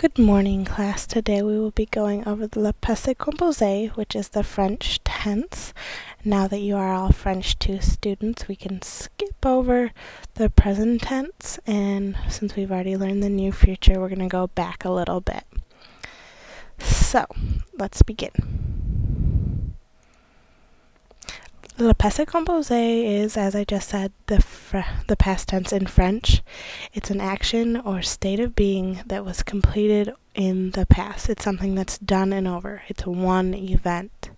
Good morning, class. Today we will be going over the Passe Compose, which is the French tense. Now that you are all French 2 students, we can skip over the present tense, and since we've already learned the near future, we're going to go back a little bit. So, let's begin. Le Passe Compose is, as I just said, the past tense in French. It's an action or state of being that was completed in the past. It's something that's done and over. It's one event.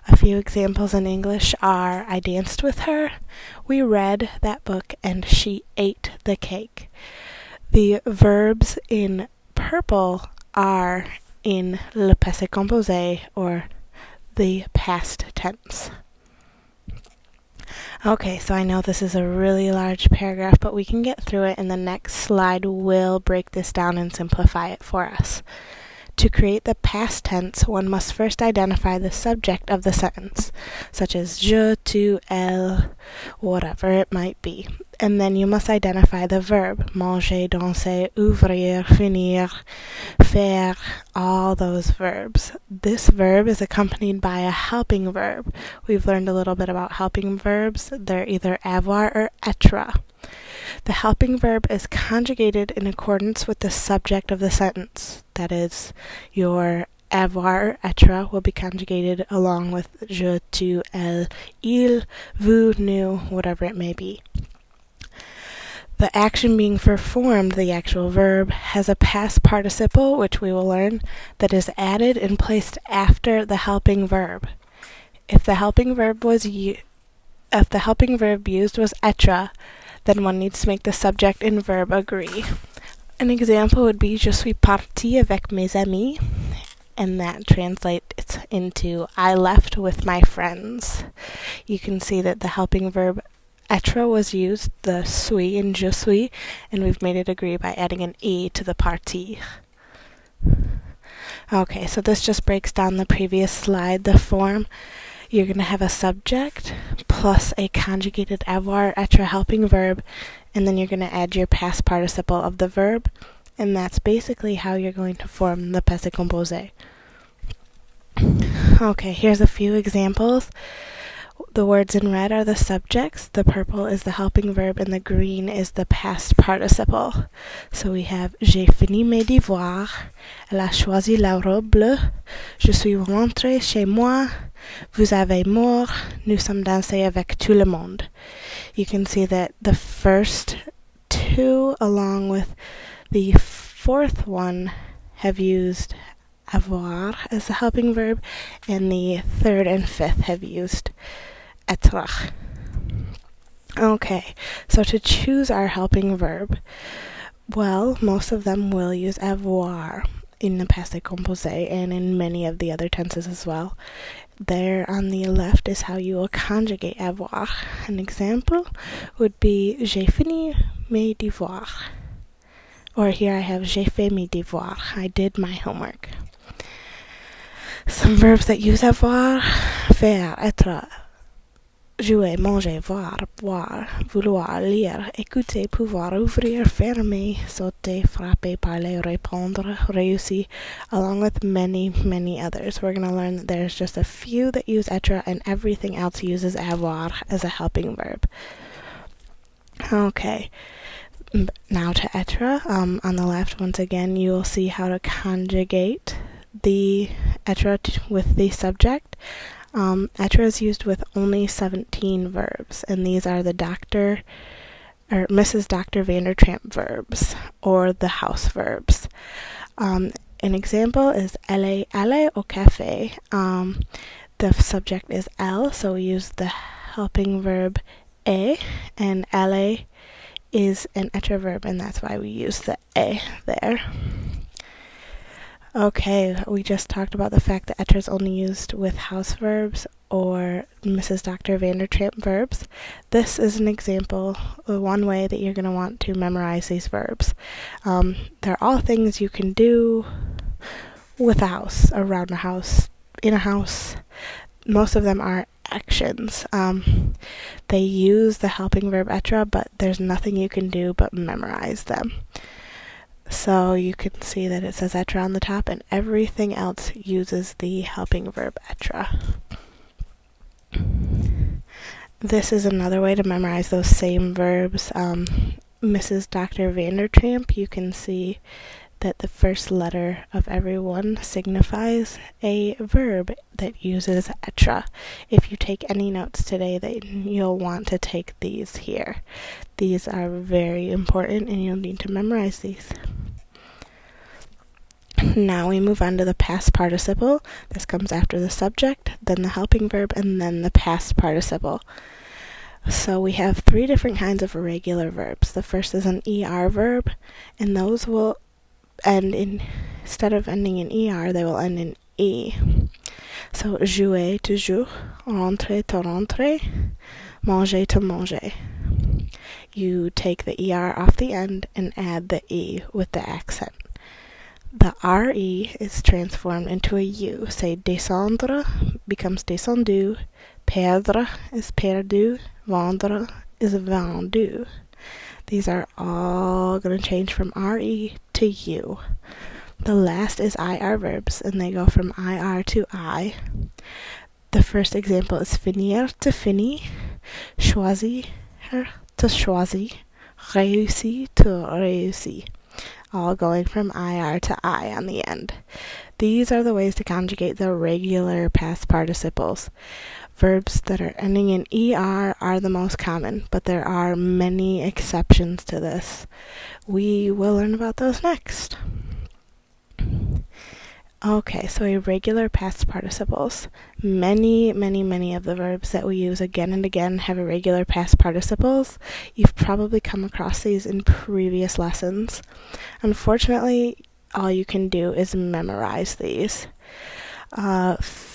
A few examples in English are, I danced with her, we read that book, and she ate the cake. The verbs in purple are in le passé composé, or the past tense. Okay, so I know this is a really large paragraph, but we can get through it, and the next slide will break this down and simplify it for us. To create the past tense, one must first identify the subject of the sentence, such as je, tu, elle, whatever it might be. And then you must identify the verb, manger, danser, ouvrir, finir, faire, all those verbs. This verb is accompanied by a helping verb. We've learned a little bit about helping verbs. They're either avoir or être. The helping verb is conjugated in accordance with the subject of the sentence. That is, your avoir or être will be conjugated along with je, tu, elle, il, vous, nous, whatever it may be. The action being performed, the actual verb, has a past participle, which we will learn, that is added and placed after the helping verb. If the helping verb used was être, then one needs to make the subject and verb agree. An example would be je suis parti avec mes amis, and that translates into I left with my friends. You can see that the helping verb être was used, the suis in je suis, and we've made it agree by adding an e to the partir. Okay, so this just breaks down the previous slide, the form. You're going to have a subject plus a conjugated avoir être helping verb, and then you're going to add your past participle of the verb, and that's basically how you're going to form the passé composé. Okay, here's a few examples. The words in red are the subjects, the purple is the helping verb, and the green is the past participle. So we have j'ai fini mes devoirs, elle a choisi la robe bleue, je suis rentrée chez moi, vous avez mort, nous sommes dansés avec tout le monde. You can see that the first two, along with the fourth one, have used avoir as the helping verb, and the third and fifth have used être. Okay, so to choose our helping verb, well, most of them will use avoir in the passé composé and in many of the other tenses as well. There on the left is how you will conjugate avoir. An example would be j'ai fini mes devoirs. Or here I have j'ai fait mes devoirs. I did my homework. Some verbs that use avoir: faire, être, jouer, manger, voir, boire, vouloir, lire, écouter, pouvoir, ouvrir, fermer, sauter, frapper, parler, répondre, réussir, along with many, many others. We're going to learn that there's just a few that use être, and everything else uses avoir as a helping verb. Okay, now to être. On the left, once again, you will see how to conjugate the être with the subject. Être is used with only 17 verbs, and these are the Dr. or Mrs. Dr. Vandertramp verbs, or the house verbs. An example is elle est allée au café. The subject is elle, so we use the helping verb est, and aller is an être verb, and that's why we use the est there. Okay, we just talked about the fact that être is only used with house verbs or Mrs. Dr. Vandertramp verbs. This is an example of one way that you're going to want to memorize these verbs. They're all things you can do with a house, around a house, in a house. Most of them are actions. They use the helping verb être, but there's nothing you can do but memorize them. So So you can see that it says être on the top, and everything else uses the helping verb être. This is another way to memorize those same verbs. Mrs. Dr. Vandertramp, you can see that the first letter of every one signifies a verb that uses être. If you take any notes today, you'll want to take these here. These are very important and you'll need to memorize these. Now we move on to the past participle. This comes after the subject, then the helping verb, and then the past participle. So we have 3 different kinds of irregular verbs. The first is an ER verb, and those will end in, instead of ending in ER, they will end in E. So jouer to jouer, rentrer to rentrer, manger to manger. You take the ER off the end and add the E with the accent. The RE is transformed into a U. Say descendre becomes descendu, perdre is perdu, vendre is vendu. These are all going to change from RE to U. The last is IR verbs, and they go from IR to I. The first example is finir to finir, choisir to choisir, réussir to réussir, all going from IR to I on the end. These are the ways to conjugate the regular past participles. Verbs that are ending in ER are the most common, but there are many exceptions to this. We will learn about those next. Okay, so irregular past participles. Many of the verbs that we use again and again have irregular past participles. You've probably come across these in previous lessons. Unfortunately, all you can do is memorize these.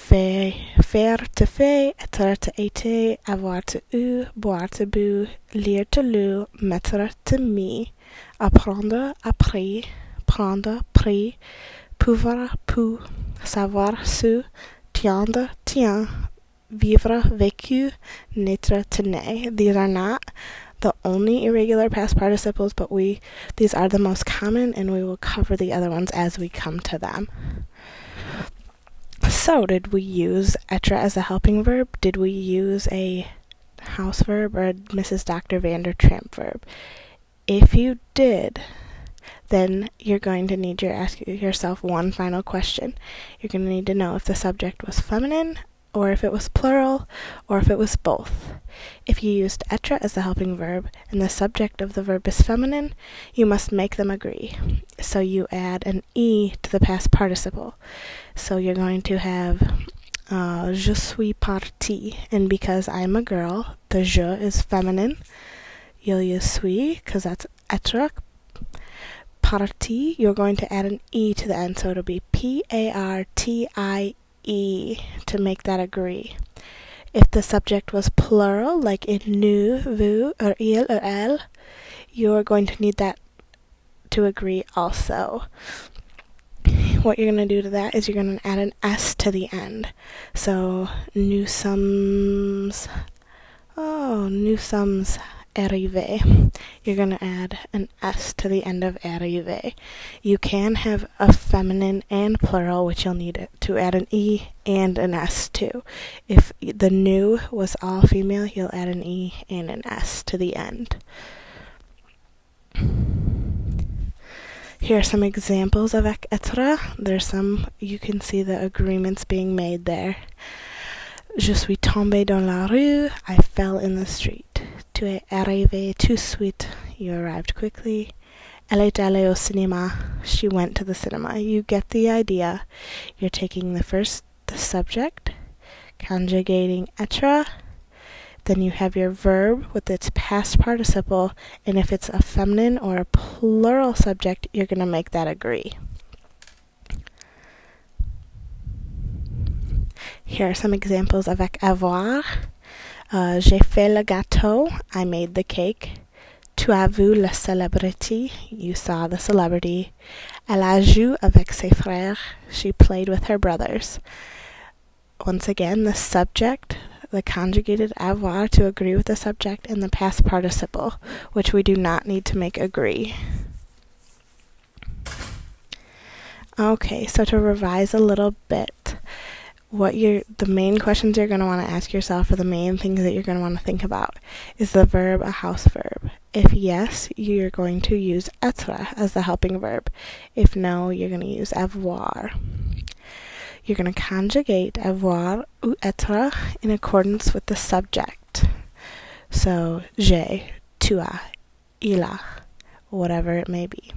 Faire to fait, être to été, avoir to eu, boire to bu, lire to lu, mettre to me, apprendre appris, prendre pris, pouvoir pu, savoir su, tiendre tient, vivre vécu, naître to né. These are not the only irregular past participles, but these are the most common, and we will cover the other ones as we come to them. So, did we use être as a helping verb? Did we use a house verb or a Mrs. Dr. Vandertramp verb? If you did, then you're going to need to ask yourself one final question. You're going to need to know if the subject was feminine, or if it was plural, or if it was both. If you used être as the helping verb and the subject of the verb is feminine, you must make them agree. So you add an E to the past participle. So you're going to have je suis partie, and because I'm a girl, the je is feminine. You'll use suis because that's être. Partie, you're going to add an E to the end, so it'll be Partie to make that agree. If the subject was plural, like in nous, vous, or il, or elle, you're going to need that to agree also. What you're going to do to that is you're going to add an S to the end. So, nous sommes arrivés. You're going to add an S to the end of arrivé. You can have a feminine and plural, which you'll need to add an E and an S to. If the nous was all female, you'll add an E and an S to the end. Here are some examples of être. There's some, you can see the agreements being made there. Je suis tombé dans la rue. I fell in the street. Tu es arrivé tout de suite. You arrived quickly. Elle est allée au cinéma. She went to the cinema. You get the idea. You're taking the subject, conjugating être. Then you have your verb with its past participle, and if it's a feminine or a plural subject, you're going to make that agree. Here are some examples avec avoir. J'ai fait le gâteau. I made the cake. Tu as vu la célébrité. You saw the celebrity. Elle a joué avec ses frères. She played with her brothers. Once again, the subject, the conjugated avoir to agree with the subject, and the past participle, which we do not need to make agree. Okay, so to revise a little bit, the main questions you're going to want to ask yourself, or the main things that you're going to want to think about, is the verb a house verb? If yes, you're going to use être as the helping verb. If no, you're going to use avoir. You're going to conjugate avoir ou être in accordance with the subject. So, j'ai, tu as, il a, whatever it may be.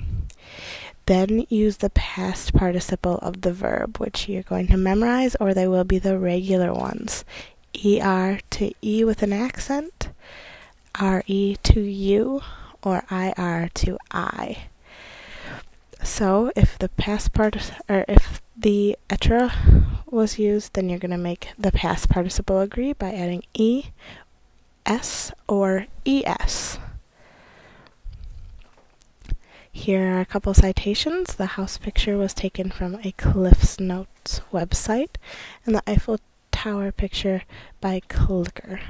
Then use the past participle of the verb, which you're going to memorize, or they will be the regular ones. er to e with an accent, re to you, or ir to I. So if the if the être was used, then you're going to make the past participle agree by adding e, s, or es. Here are a couple citations. The house picture was taken from a Cliff's Notes website, and the Eiffel Tower picture by Clicker.com.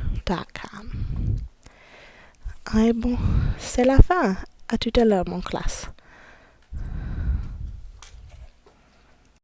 Ah bon, c'est la fin. À tout à l'heure, mon classe.